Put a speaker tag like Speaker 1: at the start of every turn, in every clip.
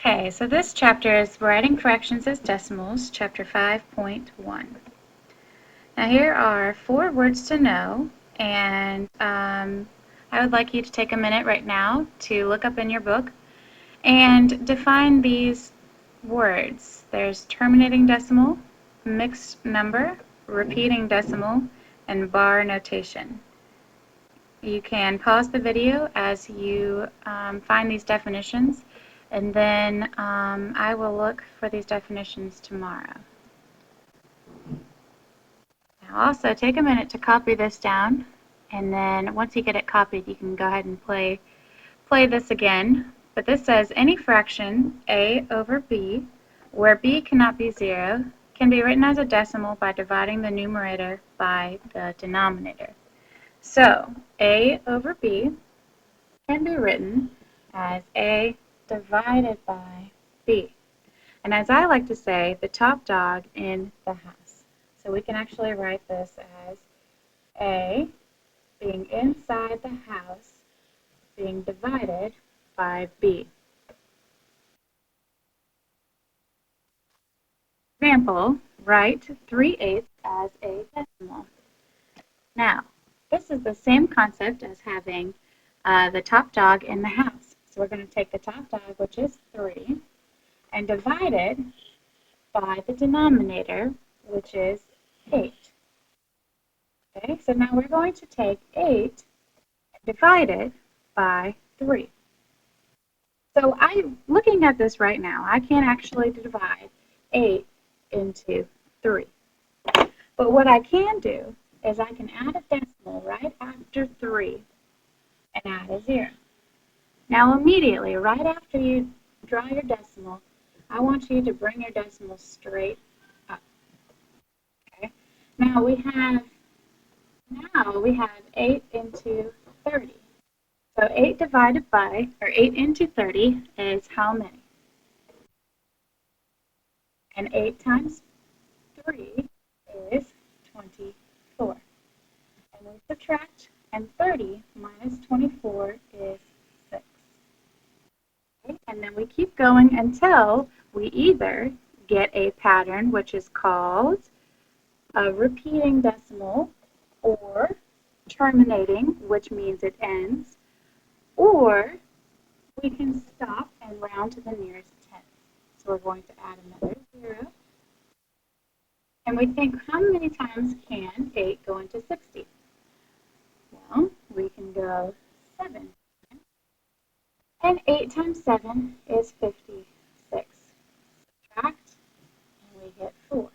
Speaker 1: Okay, so this chapter is Writing Fractions as Decimals, Chapter 5.1. Now here are 4 words to know, and I would like you to take a minute right now to look up in your book and define these words. There's terminating decimal, mixed number, repeating decimal, and bar notation. You can pause the video as you find these definitions, and then I will look for these definitions tomorrow. Now also take a minute to copy this down, and then once you get it copied, you can go ahead and play this again. But this says any fraction a over b, where b cannot be 0, can be written as a decimal by dividing the numerator by the denominator. So a over b can be written as a divided by b. And as I like to say, the top dog in the house. So we can actually write this as a being inside the house being divided by b. Example, write 3/8 as a decimal. Now, this is the same concept as having the top dog in the house. So we're going to take the top dog, which is 3, and divide it by the denominator, which is 8. Okay, so now we're going to take 8 and divide it by 3. So I'm looking at this right now. I can actually divide 8 into 3. But what I can do is I can add a decimal right after 3 and add a 0. Now immediately, right after you draw your decimal, I want you to bring your decimal straight up. Okay? Now we have 8 into 30. So 8 divided by, or 8 into 30 is how many? And 8 times 3 is 24. And we subtract, and 30 minus 24 is 6. Okay? And then we keep going until we either get a pattern, which is called a repeating decimal, or terminating, which means it ends, or we can stop and round to the nearest tenth. So we're going to add another 0. And we think, how many times can 8 go into 60? Well, we can go 7 times. And 8 times 7 is 56. Subtract, and we get 4.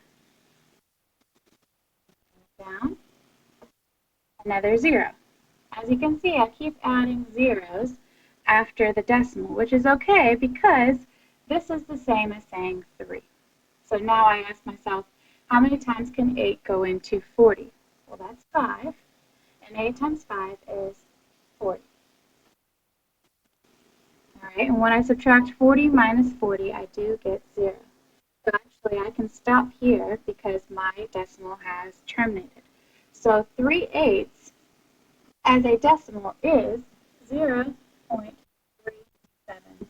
Speaker 1: Down, another 0. As you can see, I keep adding zeros after the decimal, which is okay because this is the same as saying 3. So now I ask myself, how many times can 8 go into 40? Well, that's 5, and 8 times 5 is 40. All right, and when I subtract 40 minus 40, I do get 0. So actually, I can stop here because my decimal has terminated. So 3/8 as a decimal is 0.375.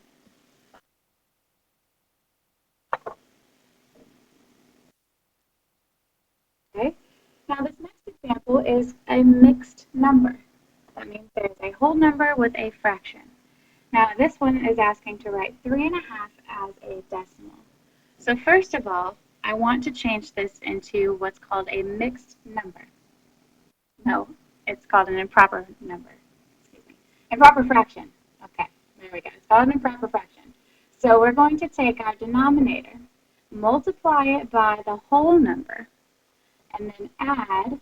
Speaker 1: Okay. Now this next example is a mixed number. That means there's a whole number with a fraction. Now this one is asking to write 3.5 as a decimal. So first of all, I want to change this into what's called a mixed number. No, it's called an improper number. Excuse me. Improper fraction. Okay, there we go. It's called an improper fraction. So we're going to take our denominator, multiply it by the whole number, and then add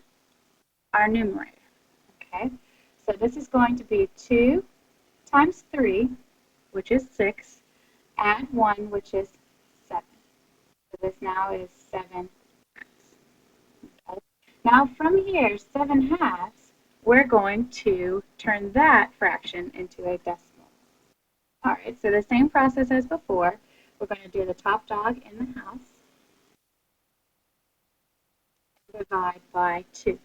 Speaker 1: our numerator. Okay, so this is going to be 2 times 3, which is 6, add 1, which is 7. So this now is 7 halves. Okay. Now from here, 7 halves, we're going to turn that fraction into a decimal. All right, so the same process as before. We're going to do the top dog in the house. Divide by 2.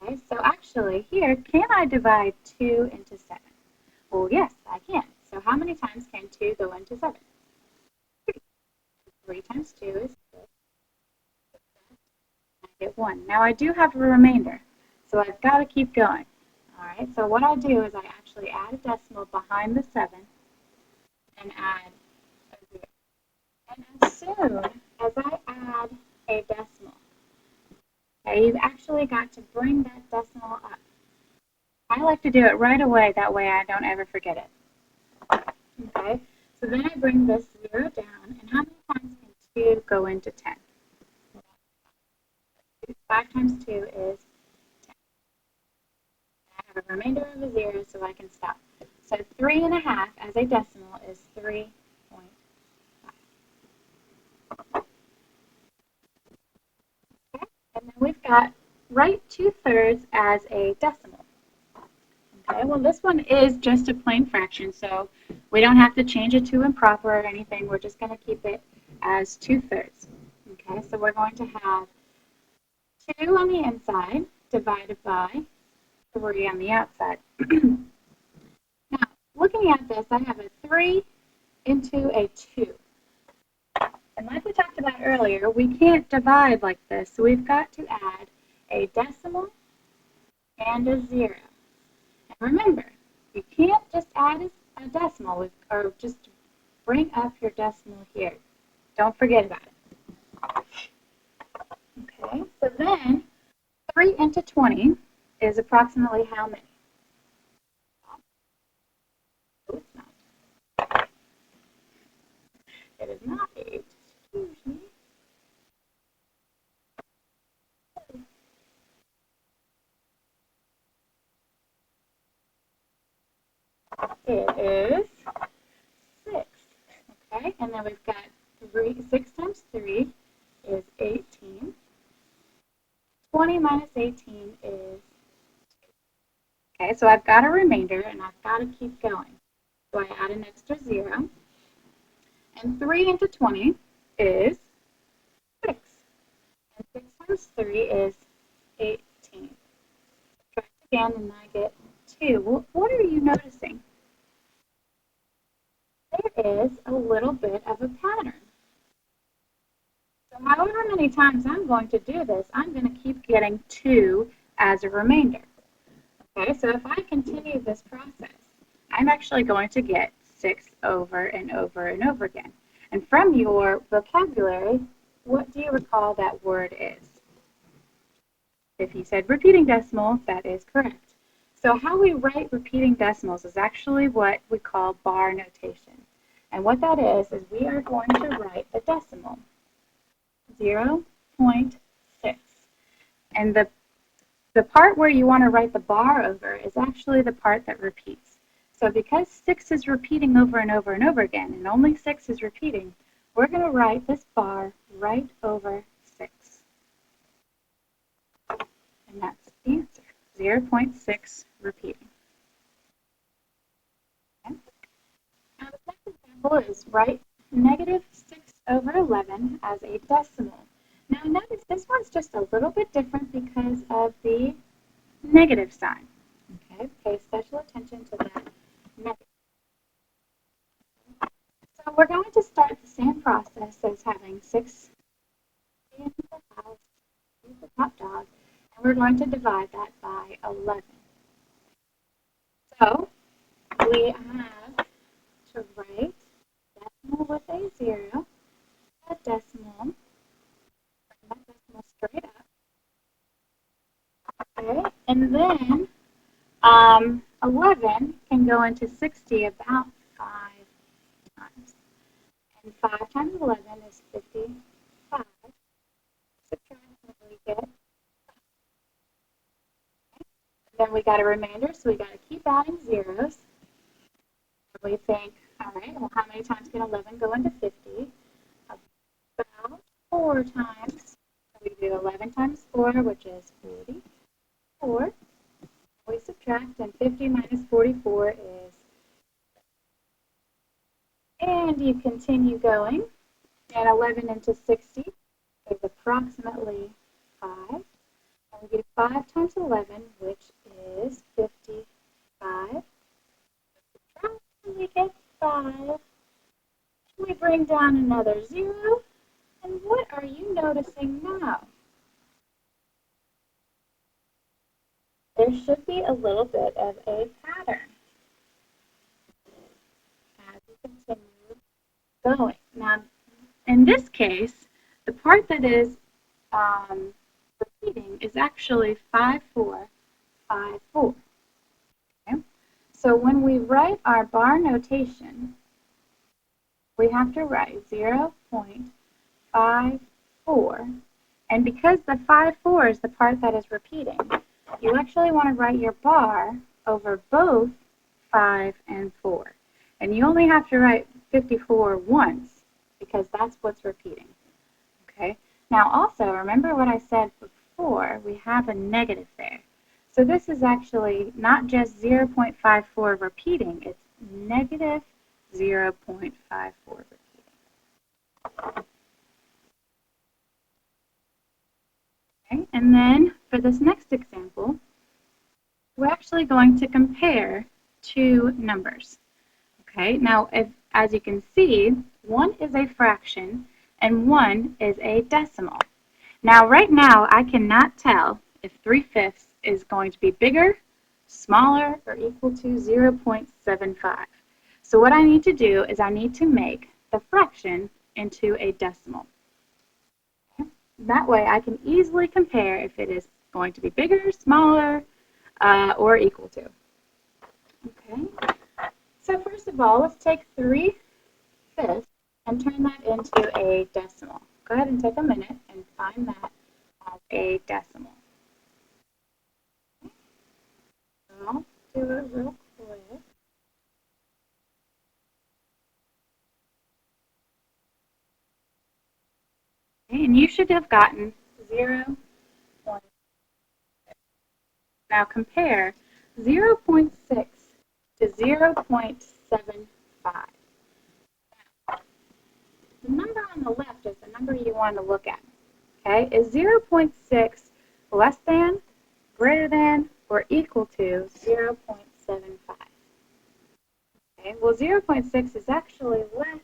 Speaker 1: Okay, so actually here, can I divide 2 into 7? Well, yes, I can. So how many times can 2 go into 7? 3. 3 times 2 is 6. I get 1. Now I do have a remainder, so I've got to keep going. All right, so what I do is I actually add a decimal behind the 7 and add a 0. And as soon as I add a decimal, okay, you've actually got to bring that decimal up. I like to do it right away, that way I don't ever forget it. Okay, so then I bring this 0 down, and how many times can 2 go into 10? 5 times 2 is 10. I have a remainder of a 0, so I can stop. So 3.5 as a decimal is 3.5. Okay, and then we've got right 2/3 as a decimal. Okay, well this one is just a plain fraction, so we don't have to change it to improper or anything. We're just going to keep it as 2/3. Okay, so we're going to have 2 on the inside divided by 3 on the outside. Now, looking at this, I have a 3 into a 2. And like we talked about earlier, we can't divide like this, so we've got to add a decimal and a 0. And remember, you can't just add a decimal or just bring up your decimal here. Don't forget about it. Okay, so then 3 into 20 is approximately how many? Oh, it's not. It is not 8. Excuse me. It is 6. Okay, and then we've got 6 times 3 is 18. 20 minus 18 is, okay, so I've got a remainder and I've got to keep going. So I add an extra 0. And 3 into 20 is 6. And 6 times 3 is 18. Subtract again and I get 2. What are you noticing? There is a little bit of a pattern. So however many times I'm going to do this, I'm going to keep getting 2 as a remainder. Okay, so if I continue this process, I'm actually going to get 6 over and over and over again. And from your vocabulary, what do you recall that word is? If you said repeating decimal, that is correct. So how we write repeating decimals is actually what we call bar notation. And what that is we are going to write the decimal, 0.6. And the part where you want to write the bar over is actually the part that repeats. So because 6 is repeating over and over and over again, and only 6 is repeating, we're going to write this bar right over 6. And that's the answer, 0.6 repeating. Okay. Now the next example is write negative 6 over 11 as a decimal. Now notice this one's just a little bit different because of the negative sign. Okay, pay special attention to that negative. So we're going to start the same process as having 6 in the house, the top dog, and we're going to divide that by 11. So we have to write decimal with a 0, a decimal, bring that decimal straight up. Okay, and then 11 can go into 60 about 5 times. And 5 times 11 is 55. Subtract and we get 5. Then we got a remainder, so we got to keep adding zeros. And we think, all right, well, how many times can 11 go into 50? About 4 times. So we do 11 times 4, which is 44. We subtract, and 50 minus 44 is, and you continue going, and 11 into 60 is approximately 5. And we do 5 times 11, which is 55. Subtract, We get 5. We bring down another 0. And what are you noticing now? There should be a little bit of a pattern as you continue going. Now, in this case, the part that is repeating is actually 5, 4, 5, 4. Okay? So when we write our bar notation, we have to write 0.54. And because the 5, 4 is the part that is repeating, you actually want to write your bar over both 5 and 4. And you only have to write 54 once because that's what's repeating. Okay? Now also, remember what I said before, we have a negative there. So this is actually not just 0.54 repeating, it's negative 0.54 repeating. Okay? And then for this next example, we're actually going to compare two numbers. Okay, now as you can see, one is a fraction and one is a decimal. Now right now I cannot tell if 3/5 is going to be bigger, smaller, or equal to 0.75. So what I need to do is I need to make the fraction into a decimal. Okay? That way I can easily compare if it is going to be bigger, smaller, or equal to. Okay. So first of all, let's take 3/5 and turn that into a decimal. Go ahead and take a minute and find that as a decimal. So I'll do it real quick. Okay, and you should have gotten 0. Now compare 0.6 to 0.75. The number on the left is the number you want to look at. Okay, is 0.6 less than, greater than, or equal to 0.75? Okay, well 0.6 is actually less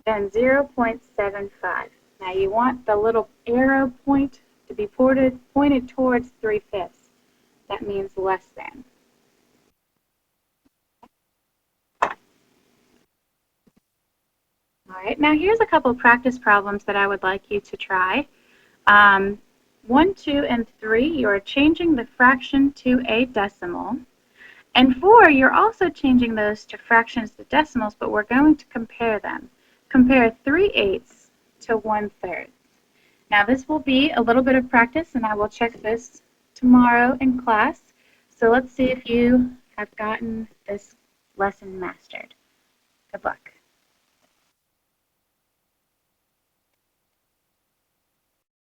Speaker 1: than 0.75. Now you want the little arrow point to be pointed towards 3/5. That means less than. All right, now here's a couple practice problems that I would like you to try. 1, 2, and 3, you're changing the fraction to a decimal. And 4, you're also changing those to fractions to decimals, but we're going to compare them. Compare 3/8 to 1/3. Now this will be a little bit of practice, and I will check this tomorrow in class. So let's see if you have gotten this lesson mastered. Good luck.